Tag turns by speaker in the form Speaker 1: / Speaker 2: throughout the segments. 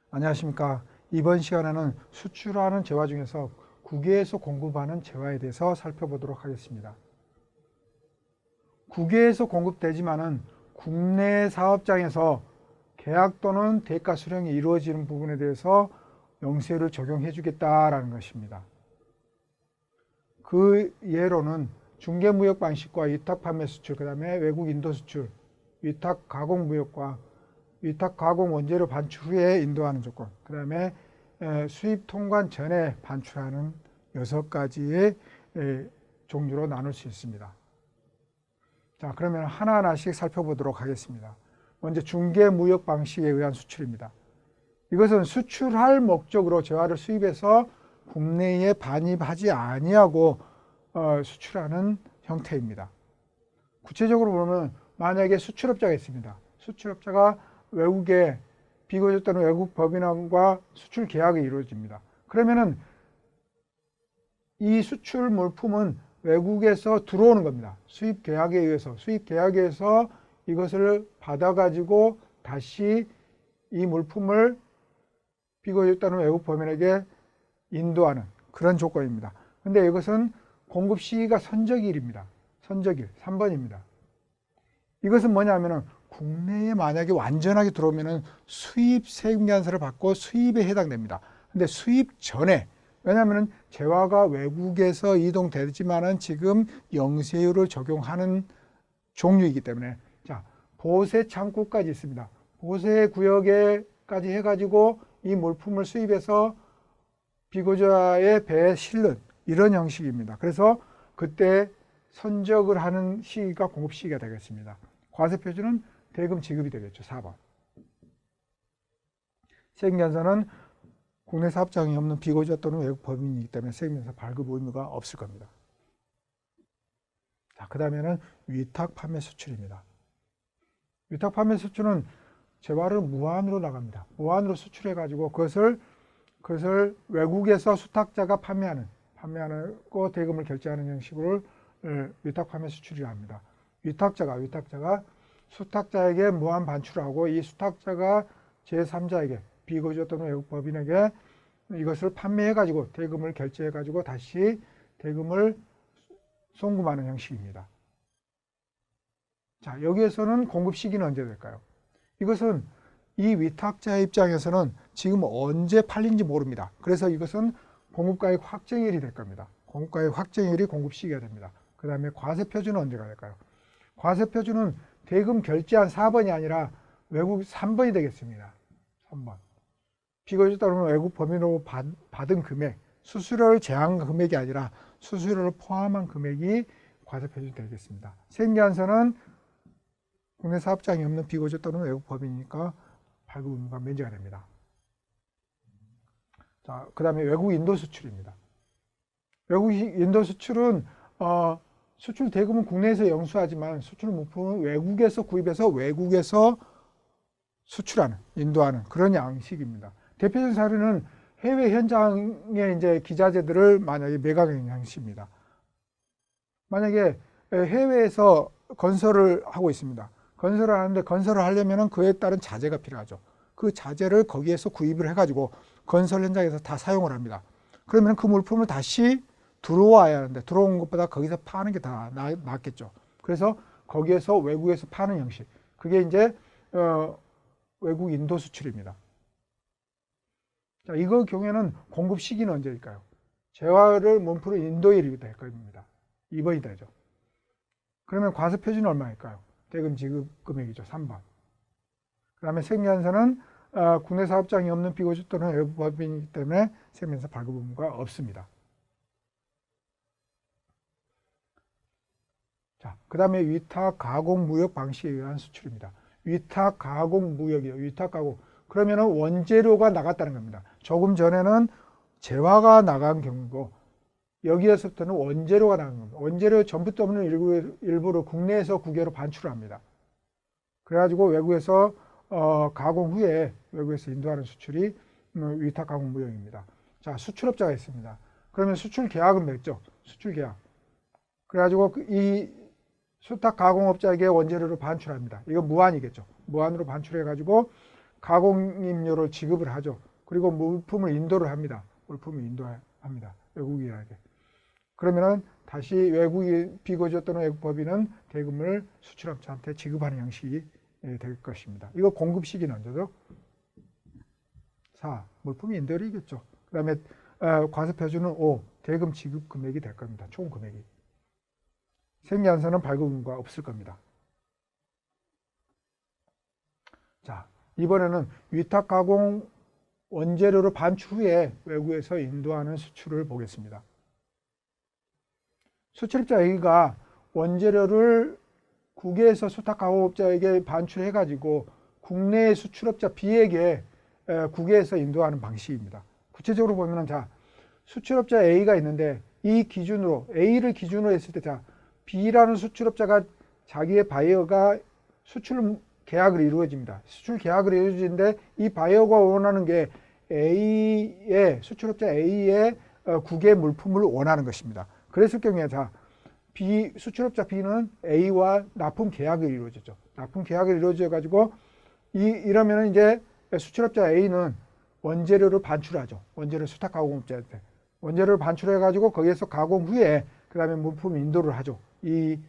Speaker 1: 안녕하십니까. 이번 시간에는 수출하는 재화 중에서 국외에서 공급하는 재화에 대해서 살펴보도록 하겠습니다. 국외에서 공급되지만은 국내 사업장에서 계약 또는 대가 수령이 이루어지는 부분에 대해서 영세율을 적용해 주겠다라는 것입니다. 그 예로는 중개무역 방식과 위탁 판매 수출, 그 다음에 외국 인도 수출, 위탁 가공 무역과 위탁 가공 원재료 반출 후에 인도하는 조건, 그 다음에 수입 통관 전에 반출하는 6가지의 종류로 나눌 수 있습니다. 자, 그러면 하나하나씩 살펴보도록 하겠습니다. 먼저 중개무역 방식에 의한 수출입니다. 이것은 수출할 목적으로 재화를 수입해서 국내에 반입하지 아니하고 수출하는 형태입니다. 구체적으로 보면 만약에 수출업자가 있습니다. 수출업자가 외국에 비교적 또는 외국 법인과 수출 계약이 이루어집니다. 그러면은 이 수출 물품은 외국에서 들어오는 겁니다. 수입 계약에 의해서 이것을 받아가지고 다시 이 물품을 비교적 또는 외국 법인에게 인도하는 그런 조건입니다. 근데 이것은 공급 시기가 선적일입니다. 선적일 3번입니다. 이것은 뭐냐면은 국내에 만약에 완전하게 들어오면은 수입 세금계산서를 받고 수입에 해당됩니다. 근데 수입 전에, 왜냐하면은 재화가 외국에서 이동되지만은 지금 영세율을 적용하는 종류이기 때문에, 자, 보세 창구까지 있습니다. 보세 구역에까지 해가지고 이 물품을 수입해서 비고자의 배에 실는 이런 형식입니다. 그래서 그때 선적을 하는 시기가 공급 시기가 되겠습니다. 과세표준은 대금 지급이 되겠죠. 4번. 세금계산서는 국내 사업장이 없는 비고자 또는 외국 법인이기 때문에 세금계산서 발급 의무가 없을 겁니다. 자, 그 다음에는 위탁 판매 수출입니다. 위탁 판매 수출은 재화를 무한으로 나갑니다. 무한으로 수출해가지고 그것을 외국에서 수탁자가 판매하고 대금을 결제하는 형식으로 위탁 판매 수출이라 합니다. 위탁자가 수탁자에게 무한 반출하고 이 수탁자가 제3자에게 비고자 또는 외국 법인에게 이것을 판매해가지고 대금을 결제해가지고 다시 대금을 송금하는 형식입니다. 자, 여기에서는 공급 시기는 언제 될까요? 이것은 이 위탁자의 입장에서는 지금 언제 팔린지 모릅니다. 그래서 이것은 공급가액 확정일이 될 겁니다. 공급가액 확정일이 공급 시기가 됩니다. 그 다음에 과세표준은 언제가 될까요? 과세표준은 대금 결제한 4번이 아니라 외국 3번이 되겠습니다. 3번. 비고자 또는 외국 법인으로 받은 금액, 수수료를 제한 금액이 아니라 수수료를 포함한 금액이 과세표준이 되겠습니다. 세금계산서는 국내 사업장이 없는 비고자 또는 외국 법인이니까 발급 의무가 면제가 됩니다. 자, 그 다음에 외국 인도 수출입니다. 외국 인도 수출은 수출 대금은 국내에서 영수하지만 수출 물품은 외국에서 구입해서 외국에서 수출하는, 인도하는 그런 양식입니다. 대표적인 사례는 해외 현장의 이제 기자재들을 만약에 매각하는 형식입니다. 만약에 해외에서 건설을 하고 있습니다. 건설을 하는데 건설을 하려면 그에 따른 자재가 필요하죠. 그 자재를 거기에서 구입을 해가지고 건설 현장에서 다 사용을 합니다. 그러면 그 물품을 다시 들어와야 하는데 들어온 것보다 거기서 파는 게 더 낫겠죠. 그래서 거기에서 외국에서 파는 형식. 그게 이제 외국 인도 수출입니다. 자, 이거 경우에는 공급 시기는 언제일까요? 재화를 몸풀어 인도일이 될 겁니다. 2번이 되죠. 그러면 과세표준은 얼마일까요? 대금 지급 금액이죠. 3번. 그 다음에 세금계산서는 국내 사업장이 없는 비고자 또는 외국 법인이기 때문에 세금계산서 발급 의무가 없습니다. 자, 그 다음에 위탁 가공 무역 방식에 의한 수출입니다. 위탁 가공 무역이요. 위탁 가공. 그러면은 원재료가 나갔다는 겁니다. 조금 전에는 재화가 나간 경우고 여기에서부터는 원재료가 나간 겁니다. 원재료 전부터 없는 일부를 국내에서 국외로 반출을 합니다. 그래가지고 외국에서 가공 후에 외국에서 인도하는 수출이 위탁 가공 무역입니다. 자, 수출업자가 있습니다. 그러면 수출 계약은 맺죠. 수출 계약. 그래가지고 이 수탁 가공업자에게 원재료를 반출합니다. 이거 무한이겠죠. 무한으로 반출해가지고 가공임료를 지급을 하죠. 그리고 물품을 인도를 합니다. 물품을 인도합니다. 외국인에게. 그러면은 다시 외국인 비거주 또는 외국 법인은 대금을 수출업자한테 지급하는 형식이 될 것입니다. 이거 공급 시기는 언제죠? 4. 물품이 인도율이겠죠. 그 다음에 과세표준은 5. 대금 지급 금액이 될 겁니다. 총 금액이. 생계안서는 발급 의무가 없을 겁니다. 자, 이번에는 위탁 가공 원재료를 반출 후에 외국에서 인도하는 수출을 보겠습니다. 수출업자 A가 원재료를 국외에서 수탁가공업자에게 반출해가지고 국내 수출업자 B에게 국외에서 인도하는 방식입니다. 구체적으로 보면 자, 수출업자 A가 있는데 이 기준으로 A를 기준으로 했을 때 자, B라는 수출업자가 자기의 바이어가 수출 계약을 이루어집니다. 수출 계약을 이루어지는데 이 바이어가 원하는 게 A의 수출업자 A의 국외 물품을 원하는 것입니다. 그랬을 경우에 자, B 수출업자 B는 A와 납품 계약을 이루어졌죠. 납품 계약을 이루어져 가지고 이러면은 이제 수출업자 A는 원재료를 반출하죠. 원재료 수탁 가공업자한테 원재료를 반출해 가지고 거기에서 가공 후에 그다음에 물품 인도를 하죠. 이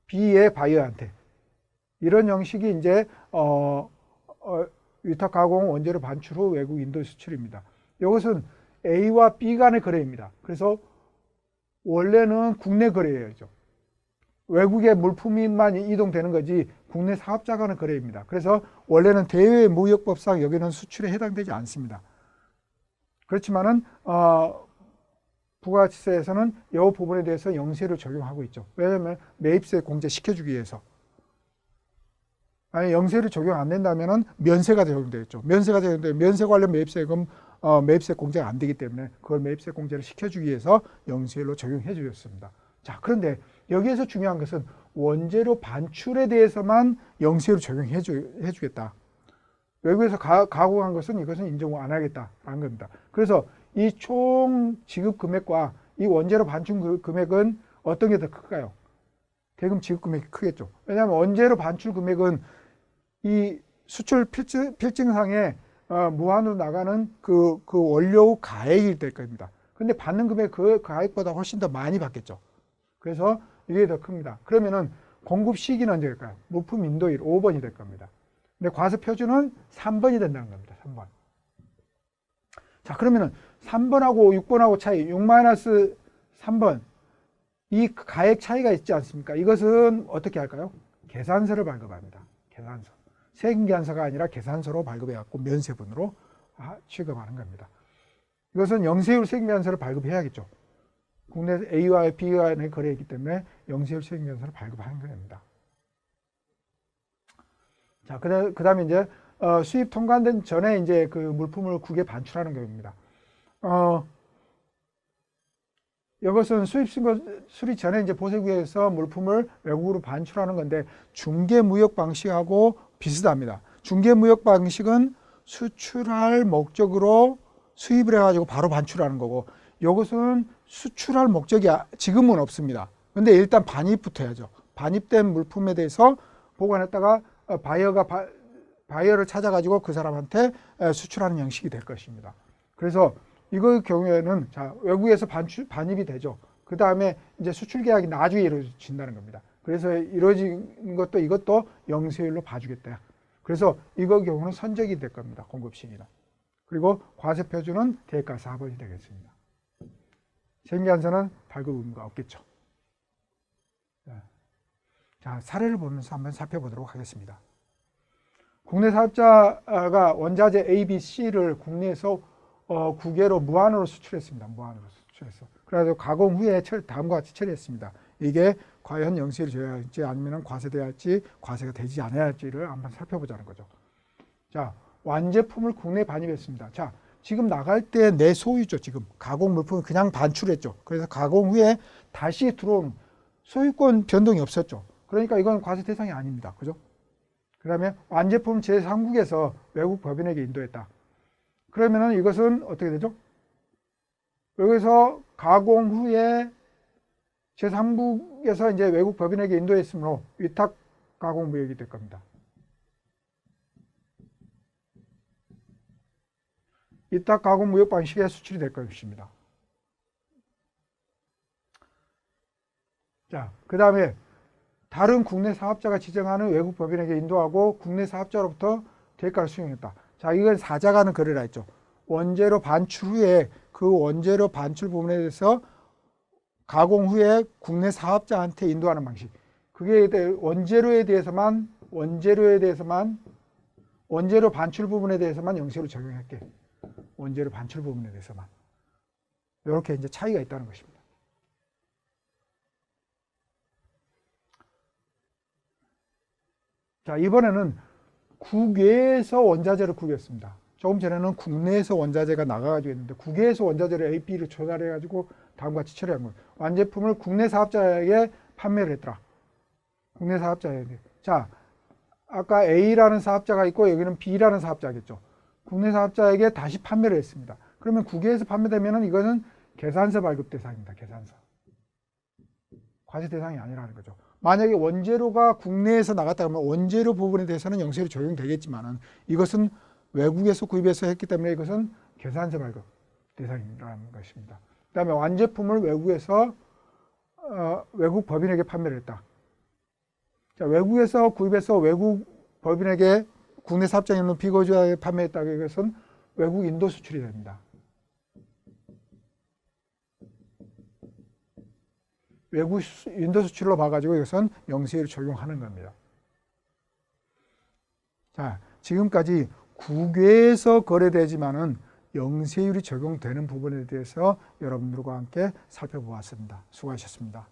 Speaker 1: B의 바이어한테. 이런 형식이 이제 위탁 가공 원재료 반출 후 외국 인도 수출입니다. 이것은 A와 B 간의 거래입니다. 그래서 원래는 국내 거래예요. 외국의 물품만 이동되는 거지 국내 사업자 간의 거래입니다. 그래서 원래는 대외무역법상 여기는 수출에 해당되지 않습니다. 그렇지만은 부가세에서는 이 부분에 대해서 영세를 적용하고 있죠. 왜냐하면 매입세 공제 시켜주기 위해서. 아니 영세를 적용 안 된다면은 면세가 적용되겠죠. 면세가 적용되면 면세 관련 매입세금 매입세 공제가 안 되기 때문에 그걸 매입세 공제를 시켜주기 위해서 영세율로 적용해 주셨습니다. 자, 그런데 여기에서 중요한 것은 원재료 반출에 대해서만 영세율을 적용해 주겠다. 외국에서 가공한 것은 이것은 인정 안 하겠다라는 겁니다. 그래서 이 총 지급 금액과 이 원재료 반출 금액은 어떤 게 더 클까요? 대금 지급 금액이 크겠죠. 왜냐하면 원재료 반출 금액은 이 수출 필증상에 무한으로 나가는 그 원료 가액이 될 겁니다. 근데 받는 금액 그 가액보다 훨씬 더 많이 받겠죠. 그래서 이게 더 큽니다. 그러면은 공급 시기는 언제일까요? 물품 인도일 5번이 될 겁니다. 근데 과세 표준은 3번이 된다는 겁니다. 3번. 자, 그러면은 3번하고 6번하고 차이, 6-3번. 이 가액 차이가 있지 않습니까? 이것은 어떻게 할까요? 계산서를 발급합니다. 계산서. 세금계산서가 아니라 계산서로 발급해갖고 면세분으로 취급하는 겁니다. 이것은 영세율 세금계산서를 발급해야겠죠. 국내 A와 B 간의 거래이기 때문에 영세율 세금계산서를 발급하는 겁니다. 자, 그 다음에 이제 수입 통관된 전에 이제 그 물품을 국외 반출하는 겁니다. 이것은 수입 수리 전에 이제 보세국에서 물품을 외국으로 반출하는 건데 중개무역 방식하고 비슷합니다. 중개무역 방식은 수출할 목적으로 수입을 해가지고 바로 반출하는 거고 이것은 수출할 목적이 지금은 없습니다. 근데 일단 반입부터 해야죠. 반입된 물품에 대해서 보관했다가 바이어를 찾아가지고 그 사람한테 수출하는 형식이 될 것입니다. 그래서 이거 경우에는 자, 외국에서 반입이 되죠. 그 다음에 이제 수출 계약이 나중에 이루어진다는 겁니다. 그래서 이루어진 것도 이것도 영세율로 봐주겠다. 그래서 이거 경우는 선적이 될 겁니다. 공급 시기는. 그리고 과세 표준은 대가 4번이 되겠습니다. 세금계산서는 발급 의무가 없겠죠. 자, 사례를 보면서 한번 살펴보도록 하겠습니다. 국내 사업자가 원자재 A, B, C를 국내에서 국외로 무한으로 수출했습니다. 무한으로 수출했어. 그래서 가공 후에 다음과 같이 처리했습니다. 이게 과연 영세율이 되어야 할지 아니면 과세돼야 할지 과세가 되지 않아야 할지를 한번 살펴보자는 거죠. 자, 완제품을 국내에 반입했습니다. 자, 지금 나갈 때 내 소유죠. 지금 가공 물품을 그냥 반출했죠. 그래서 가공 후에 다시 들어오는 소유권 변동이 없었죠. 그러니까 이건 과세 대상이 아닙니다. 그죠? 그 다음에 완제품 제3국에서 외국 법인에게 인도했다. 그러면은 이것은 어떻게 되죠? 여기서 가공 후에 제3국에서 이제 외국 법인에게 인도했으므로 위탁 가공 무역이 될 겁니다. 위탁 가공 무역 방식에 수출이 될 것입니다. 자, 그 다음에 다른 국내 사업자가 지정하는 외국 법인에게 인도하고 국내 사업자로부터 대가를 수령했다. 자, 이건 사자가는 거래라 했죠. 원재료 반출 후에 그 원재료 반출 부분에 대해서 가공 후에 국내 사업자한테 인도하는 방식. 그게 원재료에 대해서만 원재료 반출 부분에 대해서만 영세로 적용할게. 원재료 반출 부분에 대해서만. 이렇게 이제 차이가 있다는 것입니다. 자, 이번에는 국외에서 원자재를 구입했습니다. 조금 전에는 국내에서 원자재가 나가가지고 있는데 국외에서 원자재를 A, B를 조달해가지고 다음과 같이 처리한 거예요. 완제품을 국내 사업자에게 판매를 했더라. 국내 사업자에게. 자, 아까 A라는 사업자가 있고 여기는 B라는 사업자겠죠. 국내 사업자에게 다시 판매를 했습니다. 그러면 국외에서 판매되면 이거는 계산서 발급 대상입니다. 계산서. 과세 대상이 아니라는 거죠. 만약에 원재료가 국내에서 나갔다 그러면 원재료 부분에 대해서는 영세율이 적용되겠지만은 이것은 외국에서 구입해서 했기 때문에 이것은 계산서 발급 대상이라는 것입니다. 그 다음에 완제품을 외국에서 외국 법인에게 판매를 했다. 자, 외국에서 구입해서 외국 법인에게 국내 사업장에 있는 비거주자에게 판매했다. 이것은 외국 인도 수출이 됩니다. 외국 인도 수출로 봐가지고 이것은 영세율을 적용하는 겁니다. 자, 지금까지 국외에서 거래되지만은 영세율이 적용되는 부분에 대해서 여러분들과 함께 살펴보았습니다. 수고하셨습니다.